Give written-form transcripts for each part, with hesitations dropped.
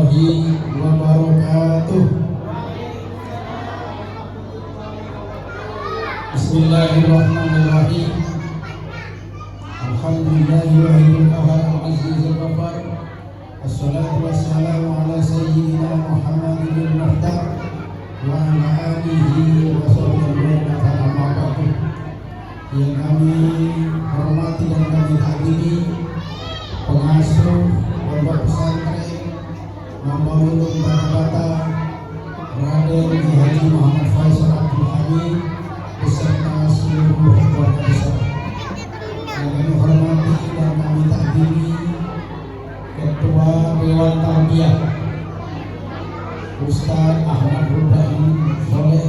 warahmatullahi wabarakatuh. Bismillahirrahmanirrahim. Alhamdulillahi wahidul ahad al-azizul ghafar. Assalatu wassalamu ala sayyidina Muhammadin al-muhtar wa ala alihi wa sahbihi wa sallam. Yang kami hormati dan kami hadiri pengasuh pondok pesantren Mambaulun Bata-Bata Raden Haji Muhammad Faisal Abdul Hamid beserta seluruh keluarga besar. Yang kami hormati dan kami hadiri Ketua Dewan Tarbiyah Ustaz Ahmad Ibrahim Soleh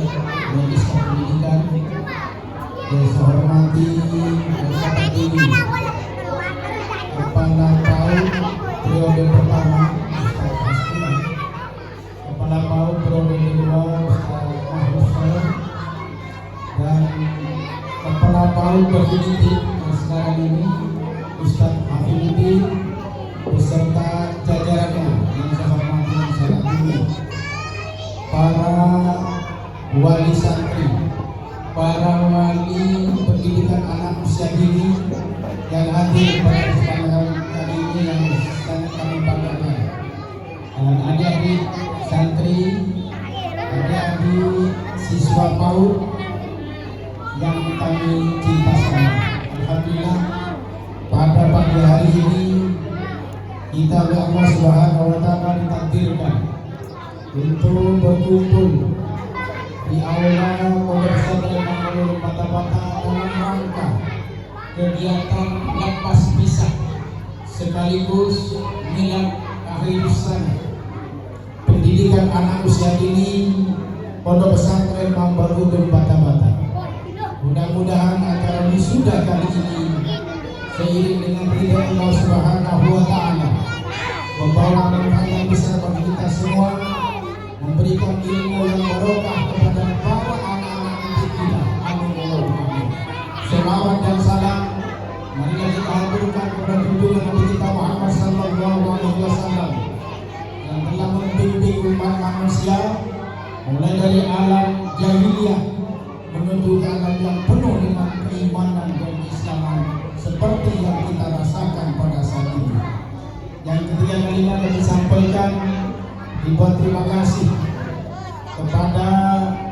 Minister Pendidikan. Yang saya hormati Ustaz ini Kepala PAUD periode pertama Ustaz Hasbuna, Kepala PAUD periode kedua Ustaz Mahmud Saleh, dan Kepala PAUD definitif yang sekarang ini Ustaz Hafizuddin beserta jajarannya yang saya hormati dan saya agungkan, para wali santri, para wali pendidikan anak usia dini yang hadir pada kesempatan kali ini yang sangat kami banggakan, dan adik-adik santri, adik-adik siswa PAUD yang kami cinta sekali. Alhamdulillah pada pagi hari ini kita oleh Allah Subhanahu wa Ta'ala ditakdirkan untuk berkumpul di aula pondok pesantren Mambaulun Bata-Bata dalam rangka kegiatan lepas pisah sekaligus milad akhir sana pendidikan anak usia dini pondok pesantren Mambaulun Bata-Bata. Mudah-mudahan acara wisuda kali ini seiring dengan ridha Allah Subhanahu wa Ta'ala membawa manfaat yang besar bagi kita semua, memberikan ilmu yang barokah kepada para anak-anak didik kita. Amin ya rabbal alamin. Selawat dan salam marilah kita haturkan kepada junjungan Nabi kita Muhammad sallallahu alaihi wasallam yang telah membimbing umat manusia mulai dari alam jahiliyah menuju ke alam yang penuh dengan keimanan dan keislaman seperti yang kita rasakan pada saat ini. Yang ketiga kalimat yang disampaikan, dibuat terima kasih kepada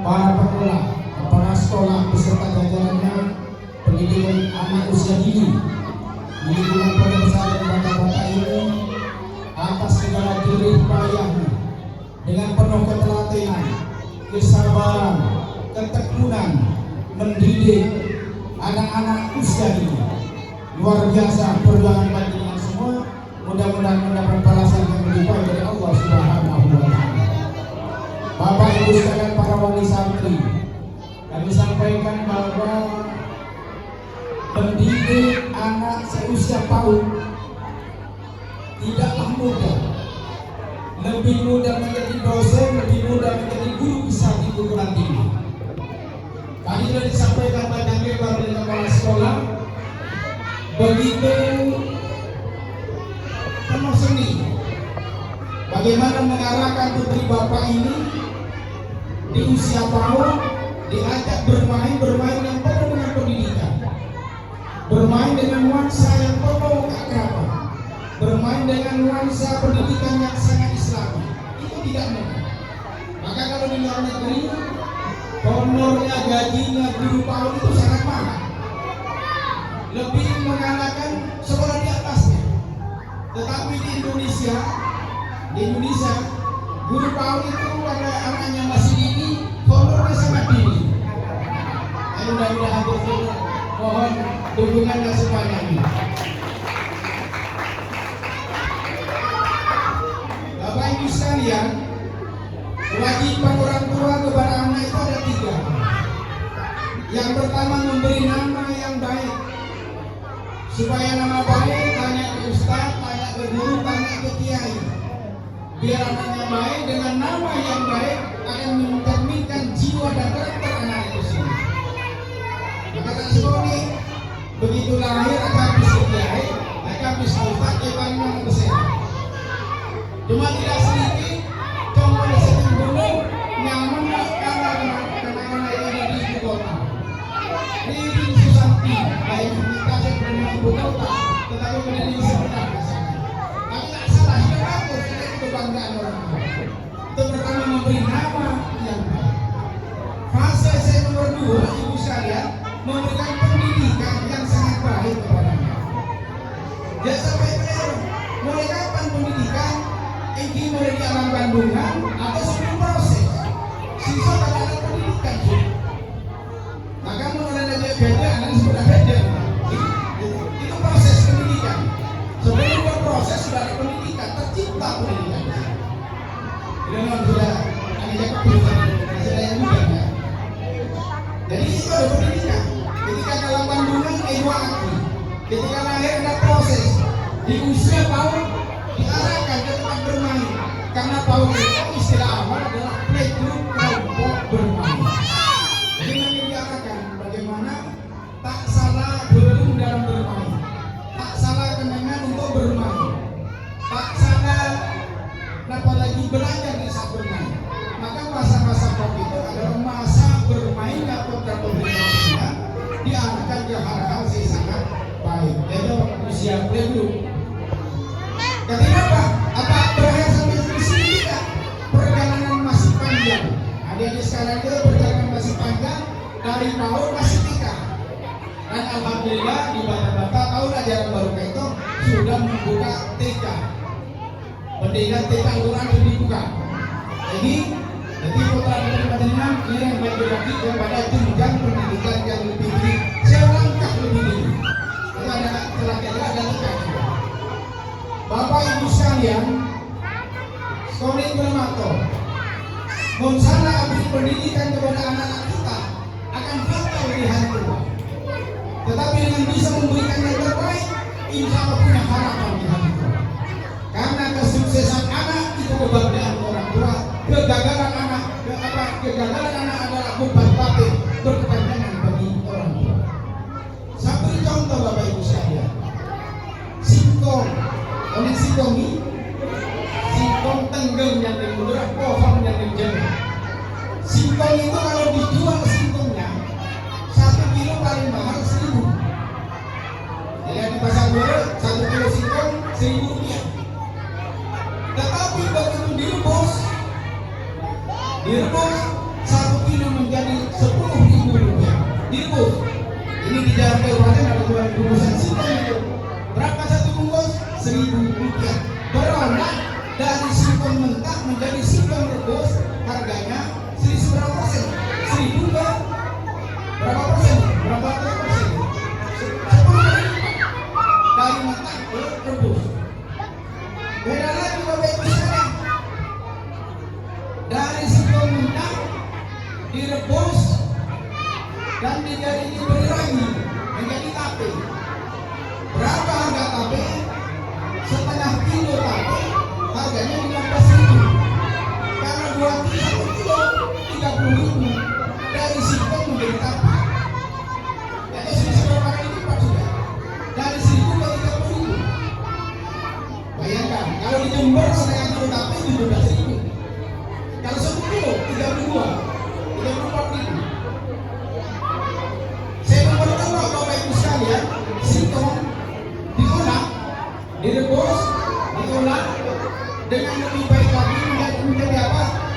para pengelola, kepala sekolah beserta jajarannya pendidikan anak usia dini di lingkungan pondok pesantren Bata-Bata ini atas segala jerih payahnya dengan penuh ketelatenan, kesabaran, ketekunan mendidik anak-anak usia dini. Luar biasa perjuangan panjenengan semua. Mudah-mudahan mendapat balasan yang lebih baik dari Allah Subhanahu wa Ta'ala. Bapak Ibu sekalian para wali santri, kami sampaikan bahwa mendidik anak seusia PAUD tidaklah mudah. Lebih mudah menjadi dosen, lebih mudah menjadi guru besar di perguruan tinggi. Tadi sudah disampaikan banyak lebar oleh kepala sekolah, begitu penuh seni bagaimana mengarahkan putri bapak ini di usia PAUD diajak bermain yang penuh dengan pendidikan, bermain dengan nuansa yang penuh keakraban, bermain dengan nuansa pendidikan yang sangat islami. Itu tidak mudah. Maka kalau di luar negeri honornya, gajinya guru PAUD itu sangat mahal, lebih mengalahkan sekolah di atasnya. Tetapi di Indonesia guru PAUD itu pada anaknya masih dini, honornya sangat tinggi. Mudah-mudahan mohon dukungan dan semuanya. Bapak Ibu sekalian, kewajiban orang tua kepada anak itu ada 3. Yang pertama, memberi nama yang baik. Supaya nama baik, tanya ke ustaz, tanya ke guru, tanya ke kiai. Biar anaknya baik, dengan nama yang baik akan mencerminkan jiwa dan karakter anak itu sendiri. Maka tak sekali begitu lahir akan bisa kiai, akan bisa ustaz, akan bisa. Cuma tidak sedikit kemudian yang sebenarnya. Tapi tak salah, sudah bagus, karena itu kebanggaan orang tua. Itu pertama memberi nama yang baik. Fase saya nomor 2, ibu sekalian, memberikan pendidikan yang sangat baik kepada anak. Jangan sampai keliru. Mulai kapan pendidikan? Ini mulai di alam kandungan atau sebelum proses. Siswa tidak ada pendidikan. Maka mulai dari beda, dan sudah beda. Itu proses pendidikan. Sebelum berproses sudah ada pendidikan, tercipta pendidikan. Dengan sudah ada pendidikan, sudah yang muda ya. Jadi itu ada pendidikan. Ketika dalam kandungan evaluasi, ketika lahir ada proses. Di usia PAUD diarahkan ke tempat bermain. Karena PAUD itu istilah awal adalah playgroup kelompok bermain. Jadi nanti diarahkan bagaimana tak salah belum dalam bermain, tak salah kenangan untuk bermain, tak salah apalagi belajar di saat bermain. Maka masa-masa PAUD itu adalah masa bermain atau bermain diarahkan ke hal-hal yang sangat baik. Itu usia playgroup. Ketika apa berakhir sampai di sini tidak, perjalanan masih panjang. Adik-adik sekarang itu perjalanan masih panjang dari PAUD masih TK. Dan alhamdulillah di Bata-Bata tahun ajaran baru itu sudah membuka TK. Pendidikan TK Al-Quran sudah dibuka. Jadi putra putri panjenengan ini yang bagi kepada jenjang pendidikan yang lebih tinggi, selangkah lebih tinggi. Itu ada celaka ada TK. Bapak Ibu sekalian, Skoni Kulamato, Monsana beri pendidikan kepada anak-anak kita akan fatal di hari tua. Tetapi dengan bisa memberikan yang terbaik, insya Allah punya harapan di hari tua. Karena kesuksesan anak itu kebanggaan orang tua, kegagalan anak adalah beban batin berkepanjangan bagi orang tua. Saya beri contoh Bapak Ibu sekalian, singkong. Oleh singkong tenggeng yang dimudra, pohon yang dijemur. Singkong itu kalau dijual singkongnya 1 kilo paling mahal 1.000. Jadi di pasar baru 1 kilo singkong 1.000 rupiah. Tetapi begitu direbus 1 kilo menjadi 10.000 rupiah. Direbus. Ini di jalan kabupaten ada jual rebusan singkong itu. Berapa satu bungkus? 1.000 rupiah. Berontak dari singkong mentah menjadi singkong rebus, harganya berapa persen? 1.000 ke berapa persen? Berapa persen? 10.000 dari mentah ke rebus. Beda lagi Bapak Ibu sekalian. Dari singkong mentah direbus dan diberi lagi menjadi tape. Berapa harga tape? Setengah kilo tape harganya 15.000. Karena 2 kilo 1 kilo 30.000 dari singkong menjadi tape. Jadi sudah berapa kali lipat sudah? Dari 1.000 ke 30.000. Bayangkan kalau di Jember setengah kilo tape 17.000. Kalau 1 kilo 34.000. Saya memberitahu Bapak Ibu sekalian, singkong diolah, direbus, diolah dengan lebih baik lagi menjadi apa?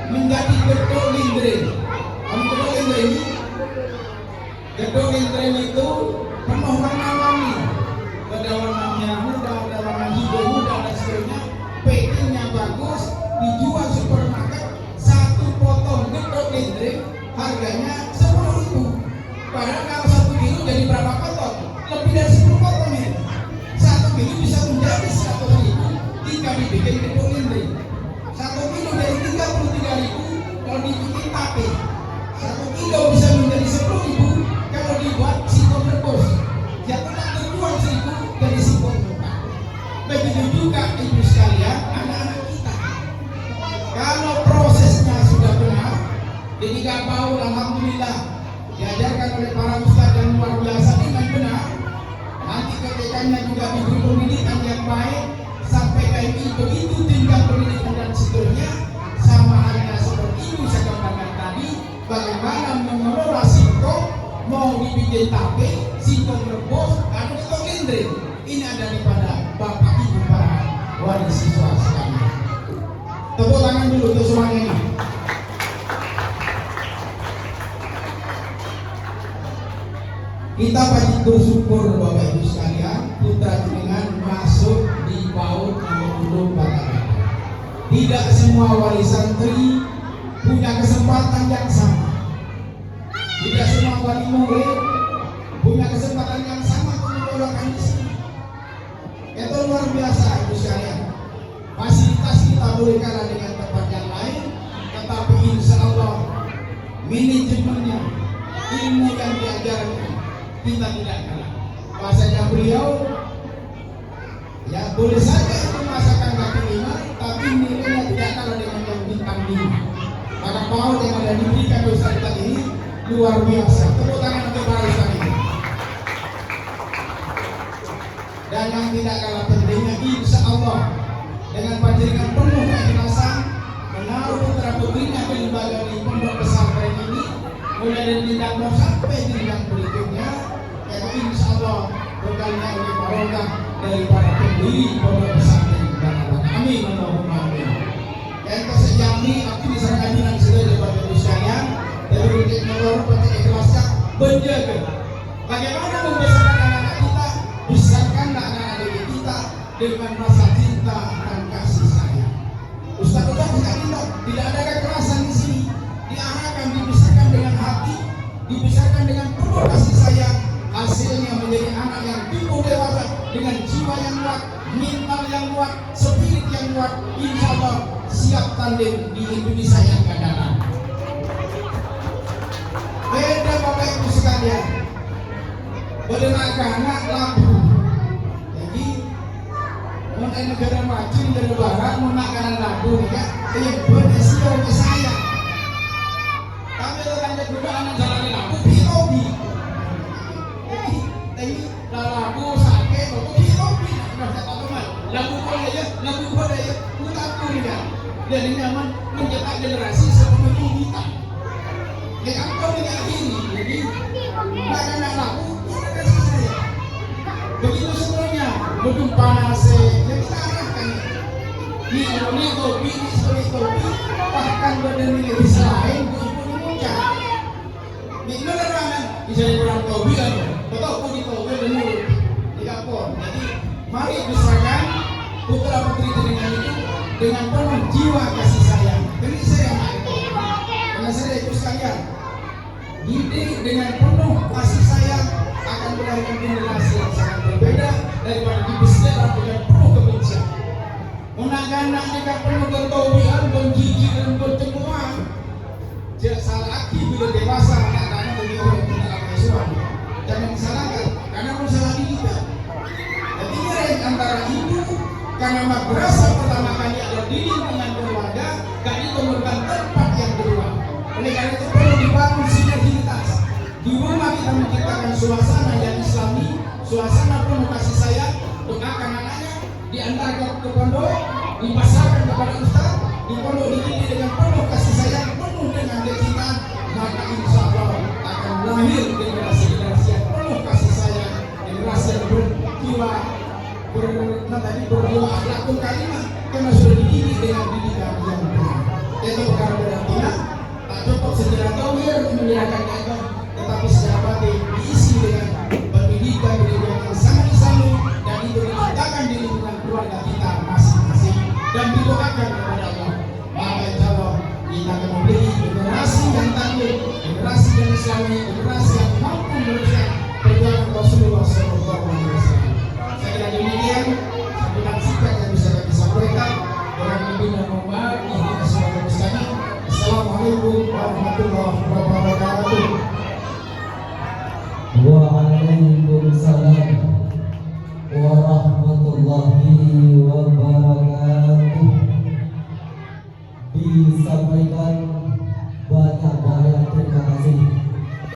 Menjadi gedok linggring. Gedok linggring, gedok linggring itu penuh warna-warni. Ada warnanya muda, ada warna hijau muda dan seterusnya. Packingnya bagus, dijual supermarket. 1 potong gedok linggring harganya 10.000. Padahal kalau 1 kilo jadi berapa potong? Lebih dari 10 potong ini. 1 kilo bisa menjadi 100.000 jika dibikin gedok linggring. 1 kilo dari 33.000 kalau dibikin tape. 1 kilo bisa menjadi 10.000 kalau dibuat singkong rebus. Jadi tak terjual 1.000 dari singkong mentah. Begitu juga ibu sekalian, anak-anak kita. Kalau prosesnya sudah benar, jadi PAUD alhamdulillah diajarkan oleh para ustadz yang luar biasa dengan benar. Nanti ketikanya juga diberi pendidikan yang baik sampai KMI begitu tingkat pendidikan dan seterusnya. Sama halnya seperti itu saya katakan tadi, bagaimana mengelola singkong, mau dibikin tape, singkong rebus, atau singkong linggring. Ini ada daripada Bapak Ibu para wali siswa sekalian. Tepuk tangan dulu untuk semuanya ini. Kita patut bersyukur Bapak Ibu sekalian, putra jenengan masuk di PAUD nomor 10 Batangan. Tidak semua wali santri punya kesempatan yang sama. Tidak semua wali murid punya kesempatan yang sama untuk mendoakan di sini. Itu luar biasa Ibu sekalian. Fasilitas kita boleh kalah dengan tempat yang lain, tetapi insya Allah manajemennya, ilmu yang diajarkan kita tidak kalah. Bahasanya beliau, ya boleh saja itu masakan kaki lima, tapi nilainya tidak kalah dengan yang bintang 5. Maka PAUD yang ada diberikan Ustaz kita ini luar biasa. Tepuk tangan untuk para Ustaz ini. Dan yang tidak kalah pentingnya, insya Allah dengan panjenengan penuh keikhlasan menaruh putra putrinya di lembaga di pondok pesantren ini, mulai dari jenjang mau sampai jenjang berikutnya, yaitu insya Allah berkalinya oleh barokah dari para pendiri pondok pesantren Batangan. Amin Allahumma amin. Dan kesejam ini aku bisa kajian sudah dapat sekalian dari untuk menolong pada ikhlasnya menjaga bagaimana membesarkan anak-anak kita, besarkanlah anak-anak kita dengan rasa cinta dan kasih sayang. Ustaz kita tidak ada kekerasan di sini. Diarahkan dibesarkan dengan hati, dibesarkan dengan penuh kasih sayang. Hasilnya menjadi anak yang tumbuh dewasa dengan jiwa yang kuat, mental yang kuat, spirit yang kuat. Insya Allah siap tanding di Indonesia yang akan datang. Beda Bapak Ibu sekalian, anak labu. Jadi mau negara maju, negara barat, mau makanan labu ya, beresiko ke saya. Kami orang juga anak jalan labu, hobi. Jadi labu sakit, hobi. Labu kodaya, labu ya. Dan nyaman mencetak generasi seperti kita. Yang kau tidak ini, jadi makanan labu, kasih saya. Begitu semuanya, belum panas, jadi kita arahkan. Ini kopi, bahkan badan ini bisa lain, ibu muncak. Ini nerangan, bisa kurang kopi kan? Betul, kopi dulu, tidak pun. Jadi mari besarkan putra putri jenengan itu dengan penuh jiwa kasih sayang. Ini saya itu, karena saya itu sekalian. Didik dengan penuh kasih sayang akan melahirkan generasi yang sangat berbeda daripada dibesarkan dengan penuh kebencian. Anak-anak jika penuh bertobian, berjijik dan bercemburuan, tidak salah lagi bila dewasa anak-anak bagi orang yang tidak Islam. Jangan disalahkan, karena masalah didikan. Jadi ini antara ibu, karena madrasah pertama kali adalah didik dengan keluarga, kali itu merupakan tempat yang kedua. Oleh karena itu perlu dibangun sinergitas. Di rumah kita menciptakan suasana yang islami, suasana penuh kasih sayang, doakan anaknya, diantarkan ke pondok, dipasarkan kepada ustaz, di pondok dididik dengan penuh kasih sayang, penuh dengan kecintaan, maka insya Allah akan lahir generasi-generasi yang penuh kasih sayang, generasi yang berjiwa berjiwa akhlakul karimah, karena sudah dididik dengan didikan yang benar. Itu perkara berarti tak cukup sejarah tauhid menyediakan agama, tetapi secara batin diisi dengan pendidikan yang sangat islami, dan itu diciptakan di lingkungan keluarga kita masing-masing dan didoakan kepada Allah. Maka insya Allah kita akan memiliki generasi yang tangguh, generasi yang islami, generasi yang mampu meneruskan perjuangan Rasulullah SAW. Saya kira demikian sambutan singkat yang bisa kami sampaikan. Orang pimpinan umat ini sebagai mustahil. Assalamualaikum warahmatullahi wabarakatuh. Waalaikumsalam warahmatullahi wabarakatuh.